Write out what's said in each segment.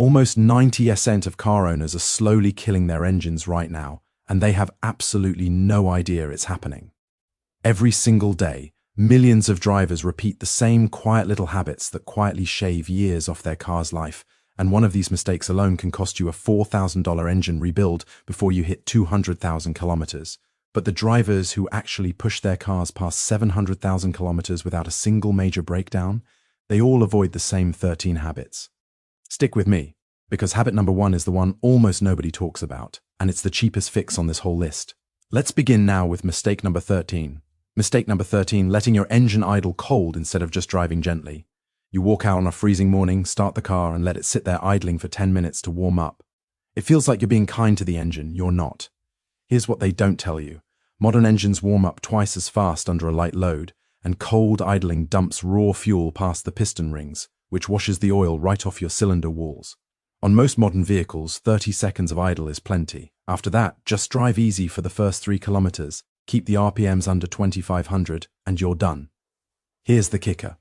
Almost 90% of car owners are slowly killing their engines right now, and they have absolutely no idea it's happening. Every single day, millions of drivers repeat the same quiet little habits that quietly shave years off their car's life, and one of these mistakes alone can cost you a $4,000 engine rebuild before you hit 200,000 kilometers. But the drivers who actually push their cars past 700,000 kilometers without a single major breakdown, they all avoid the same 13 habits. Stick with me, because habit number 1 is the one almost nobody talks about, and it's the cheapest fix on this whole list. Let's begin now with mistake number 13. Mistake number 13, letting your engine idle cold instead of just driving gently. You walk out on a freezing morning, start the car, and let it sit there idling for 10 minutes to warm up. It feels like you're being kind to the engine. You're not. Here's what they don't tell you. Modern engines warm up twice as fast under a light load, and cold idling dumps raw fuel past the piston rings, which washes the oil right off your cylinder walls. On most modern vehicles, 30 seconds of idle is plenty. After that, just drive easy for the first 3 kilometers, keep the RPMs under 2,500, and you're done. Here's the kicker.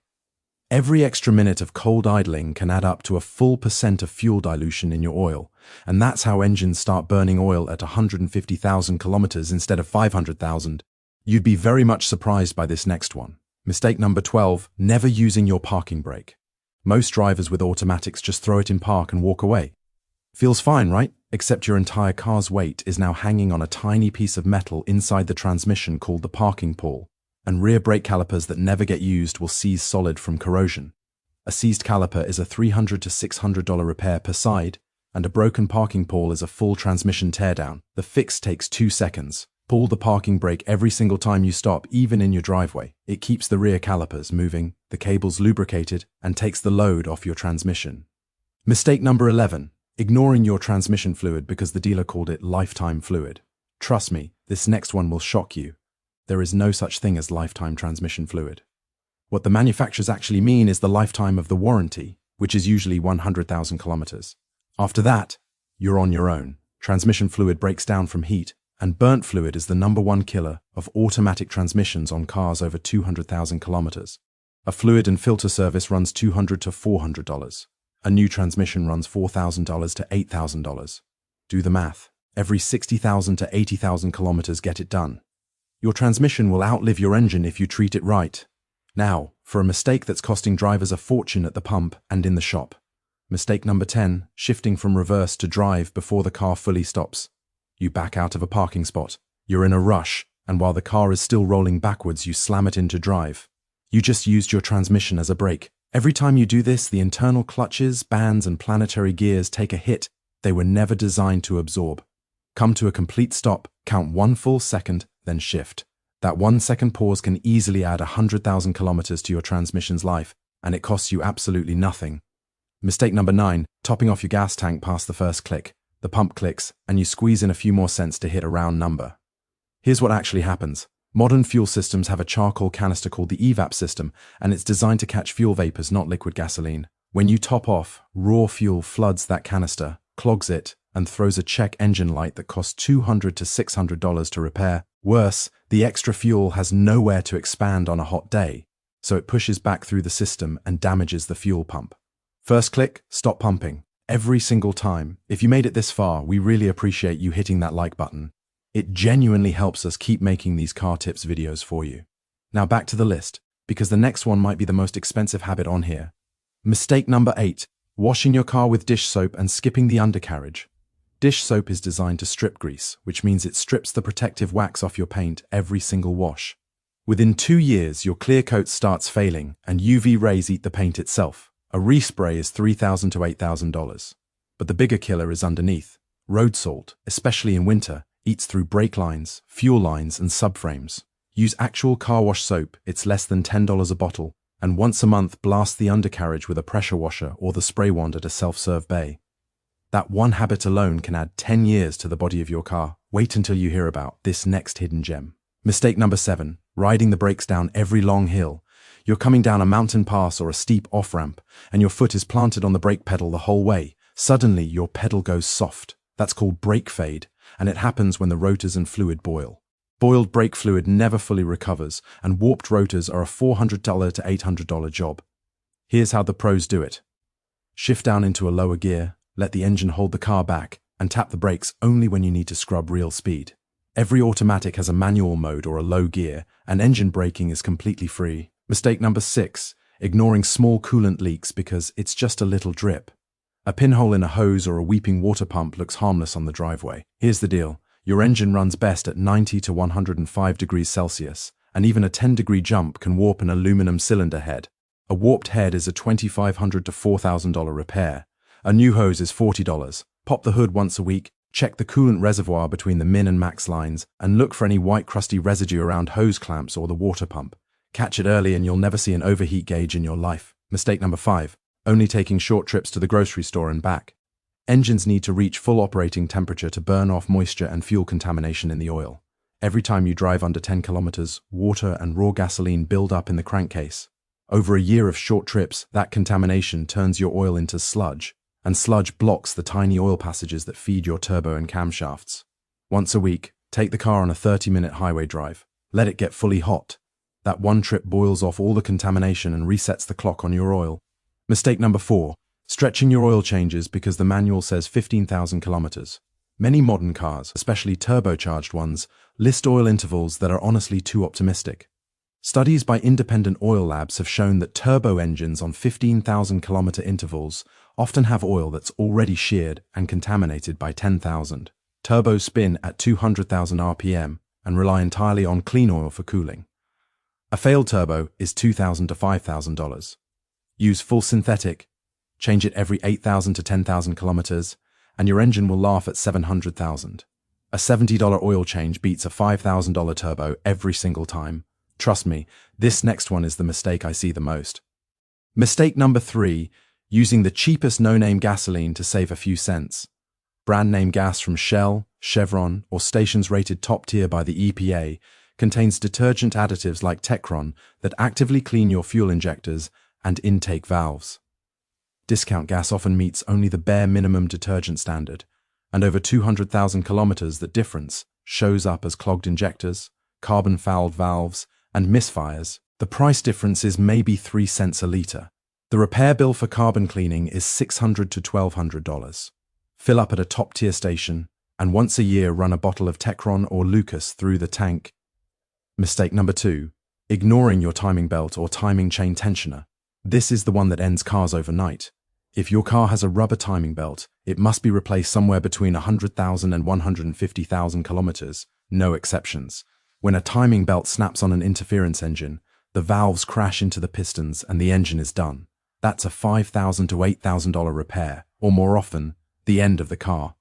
Every extra minute of cold idling can add up to a full % of fuel dilution in your oil, and that's how engines start burning oil at 150,000 kilometers instead of 500,000. You'd be very much surprised by this next one. Mistake number 12, never using your parking brake. Most drivers with automatics just throw it in park and walk away. Feels fine, right? Except your entire car's weight is now hanging on a tiny piece of metal inside the transmission called the parking pawl, and rear brake calipers that never get used will seize solid from corrosion. A seized caliper is a $300 to $600 repair per side, and a broken parking pawl is a full transmission teardown. The fix takes 2 seconds. Pull the parking brake every single time you stop, even in your driveway. It keeps the rear calipers moving, the cables lubricated, and takes the load off your transmission. Mistake number 11, ignoring your transmission fluid because the dealer called it lifetime fluid. Trust me, this next one will shock you. There is no such thing as lifetime transmission fluid. What the manufacturers actually mean is the lifetime of the warranty, which is usually 100,000 kilometers. After that, you're on your own. Transmission fluid breaks down from heat, and burnt fluid is the #1 killer of automatic transmissions on cars over 200,000 kilometers. A fluid and filter service runs $200 to $400. A new transmission runs $4,000 to $8,000. Do the math. Every 60,000 to 80,000 kilometers get it done. Your transmission will outlive your engine if you treat it right. Now, for a mistake that's costing drivers a fortune at the pump and in the shop. Mistake number 10, shifting from reverse to drive before the car fully stops. You back out of a parking spot. You're in a rush, and while the car is still rolling backwards, you slam it into drive. You just used your transmission as a brake. Every time you do this, the internal clutches, bands, and planetary gears take a hit they were never designed to absorb. Come to a complete stop, count 1 full second, then shift. That 1 second pause can easily add 100,000 kilometers to your transmission's life, and it costs you absolutely nothing. Mistake number 9, topping off your gas tank past the first click. The pump clicks, and you squeeze in a few more cents to hit a round number. Here's what actually happens. Modern fuel systems have a charcoal canister called the EVAP system, and it's designed to catch fuel vapors, not liquid gasoline. When you top off, raw fuel floods that canister, clogs it, and throws a check engine light that costs $200 to $600 to repair. Worse, the extra fuel has nowhere to expand on a hot day, so it pushes back through the system and damages the fuel pump. First click, stop pumping. Every single time. If you made it this far, we really appreciate you hitting that like button. It genuinely helps us keep making these car tips videos for you. Now back to the list, because the next one might be the most expensive habit on here. Mistake number 8, washing your car with dish soap and skipping the undercarriage. Dish soap is designed to strip grease, which means it strips the protective wax off your paint every single wash. Within 2 years, your clear coat starts failing and UV rays eat the paint itself. A respray is $3,000 to $8,000. But the bigger killer is underneath. Road salt, especially in winter, eats through brake lines, fuel lines, and subframes. Use actual car wash soap, it's less than $10 a bottle, and once a month blast the undercarriage with a pressure washer or the spray wand at a self-serve bay. That one habit alone can add 10 years to the body of your car. Wait until you hear about this next hidden gem. Mistake number 7, riding the brakes down every long hill. You're coming down a mountain pass or a steep off-ramp, and your foot is planted on the brake pedal the whole way. Suddenly, your pedal goes soft. That's called brake fade, and it happens when the rotors and fluid boil. Boiled brake fluid never fully recovers, and warped rotors are a $400 to $800 job. Here's how the pros do it. Shift down into a lower gear, let the engine hold the car back, and tap the brakes only when you need to scrub real speed. Every automatic has a manual mode or a low gear, and engine braking is completely free. Mistake number 6, ignoring small coolant leaks because it's just a little drip. A pinhole in a hose or a weeping water pump looks harmless on the driveway. Here's the deal. Your engine runs best at 90 to 105 degrees Celsius, and even a 10-degree jump can warp an aluminum cylinder head. A warped head is a $2,500 to $4,000 repair. A new hose is $40. Pop the hood once a week, check the coolant reservoir between the min and max lines, and look for any white crusty residue around hose clamps or the water pump. Catch it early and you'll never see an overheat gauge in your life. Mistake number 5, only taking short trips to the grocery store and back. Engines need to reach full operating temperature to burn off moisture and fuel contamination in the oil. Every time you drive under 10 kilometers, water and raw gasoline build up in the crankcase. Over a year of short trips, that contamination turns your oil into sludge, and sludge blocks the tiny oil passages that feed your turbo and camshafts. Once a week, take the car on a 30-minute highway drive. Let it get fully hot. That one trip boils off all the contamination and resets the clock on your oil. Mistake number 4, stretching your oil changes because the manual says 15,000 kilometers. Many modern cars, especially turbocharged ones, list oil intervals that are honestly too optimistic. Studies by independent oil labs have shown that turbo engines on 15,000 kilometer intervals often have oil that's already sheared and contaminated by 10,000. Turbos spin at 200,000 RPM and rely entirely on clean oil for cooling. A failed turbo is $2,000 to $5,000. Use full synthetic, change it every 8,000 to 10,000 kilometers, and your engine will laugh at 700,000. A $70 oil change beats a $5,000 turbo every single time. Trust me, this next one is the mistake I see the most. Mistake number 3, using the cheapest no-name gasoline to save a few cents. Brand name gas from Shell, Chevron, or stations rated top tier by the EPA contains detergent additives like Techron that actively clean your fuel injectors and intake valves. Discount gas often meets only the bare minimum detergent standard, and over 200,000 kilometers that difference shows up as clogged injectors, carbon-fouled valves, and misfires. The price difference is maybe 3 cents a litre. The repair bill for carbon cleaning is $600 to $1,200. Fill up at a top-tier station, and once a year run a bottle of Techron or Lucas through the tank. Mistake number 2, ignoring your timing belt or timing chain tensioner. This is the one that ends cars overnight. If your car has a rubber timing belt, it must be replaced somewhere between 100,000 and 150,000 kilometers, no exceptions. When a timing belt snaps on an interference engine, the valves crash into the pistons and the engine is done. That's a $5,000 to $8,000 repair, or more often, the end of the car.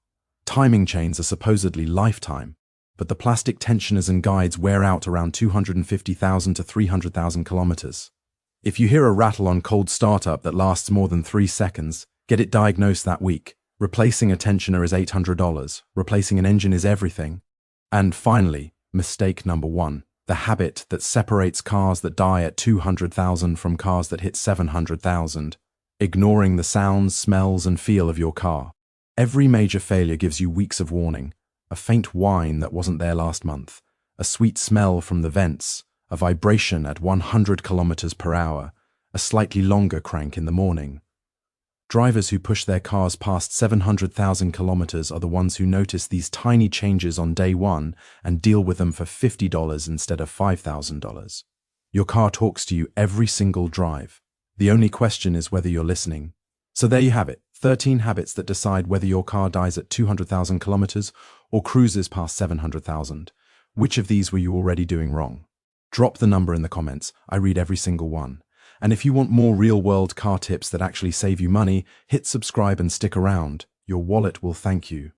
Timing chains are supposedly lifetime, but the plastic tensioners and guides wear out around 250,000 to 300,000 kilometers. If you hear a rattle on cold startup that lasts more than 3 seconds, get it diagnosed that week. Replacing a tensioner is $800. Replacing an engine is everything. And finally, mistake number 1, the habit that separates cars that die at 200,000 from cars that hit 700,000. Ignoring the sounds, smells, and feel of your car. Every major failure gives you weeks of warning. A faint whine that wasn't there last month. A sweet smell from the vents. A vibration at 100 kilometers per hour, a slightly longer crank in the morning. Drivers who push their cars past 700,000 kilometers are the ones who notice these tiny changes on day 1 and deal with them for $50 instead of $5,000. Your car talks to you every single drive. The only question is whether you're listening. So there you have it, 13 habits that decide whether your car dies at 200,000 kilometers or cruises past 700,000. Which of these were you already doing wrong? Drop the number in the comments. I read every single one. And if you want more real-world car tips that actually save you money, hit subscribe and stick around. Your wallet will thank you.